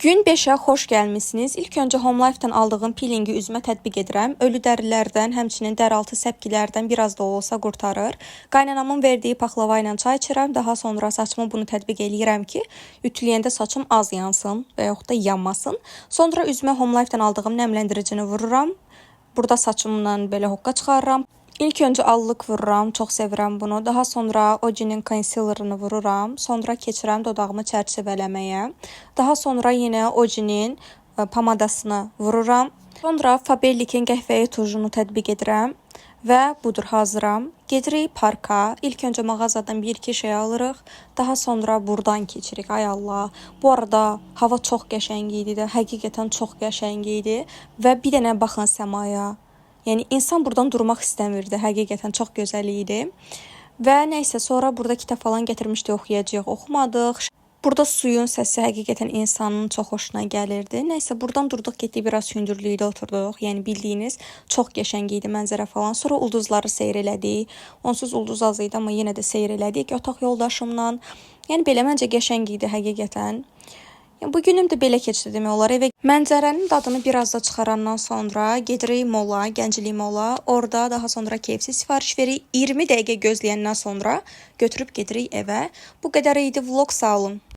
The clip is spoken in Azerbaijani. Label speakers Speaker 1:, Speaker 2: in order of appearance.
Speaker 1: Gün 5-ə xoş gəlmisiniz. İlk öncə Home Life-dan aldığım peelingi üzümə tətbiq edirəm. Ölü dərilərdən, həmçinin dəraltı səpkilərdən biraz da olsa qurtarır. Qaynanamın verdiyi paxlava ilə çay içirəm. Daha sonra saçımı bunu tətbiq eləyirəm ki, ütüləyəndə saçım az yansın və yaxud da yanmasın. Sonra üzümə Home Life-dan aldığım nəmləndiricini vururam. Burada saçımdan belə hoqqa çıxarıram. İlk öncə allıq vururam, çox sevirəm bunu. Daha sonra Oginin concealerını vururam. Sonra keçirəm dodağımı çərçivələməyə. Daha sonra yenə Oginin pamadasını vururam. Sonra Faberlic'in qəhvəyi tujunu tətbiq edirəm. Və budur, hazıram. Gedirik parka. İlk öncə mağazadan 1-2 şey alırıq. Daha sonra buradan keçirik. Ay Allah. Bu arada hava çox qəşəng idi də. Həqiqətən çox qəşəng idi. Və bir dənə baxın səmaya. Yəni insan buradan durmaq istəmirdi. Həqiqətən çox gözəl idi. Və nəysə, sonra burada kitab falan gətirmişdi, oxuyacağıq, oxumadıq. Burada suyun səsi həqiqətən insanın çox xoşuna gəlirdi. Nəysə, buradan durduq, getdik biraz hündürlükdə oturduq. Yəni bildiyiniz çox qəşəng idi mənzərə falan. Sonra ulduzları seyr elədik. Onsuz ulduz az idi, amma yenə də seyr elədik otaq yoldaşımla. Yəni belə məncə qəşəng idi həqiqətən. Bu günüm də belə keçdi demək olar. Evə mənzərənin dadını biraz da çıxarandan sonra gedirik mola, Gənclik mola. Orada daha sonra KFC sifariş veririk. 20 dəqiqə gözləyəndən sonra götürüb gedirik evə. Bu qədər idi vlog, sağ olun.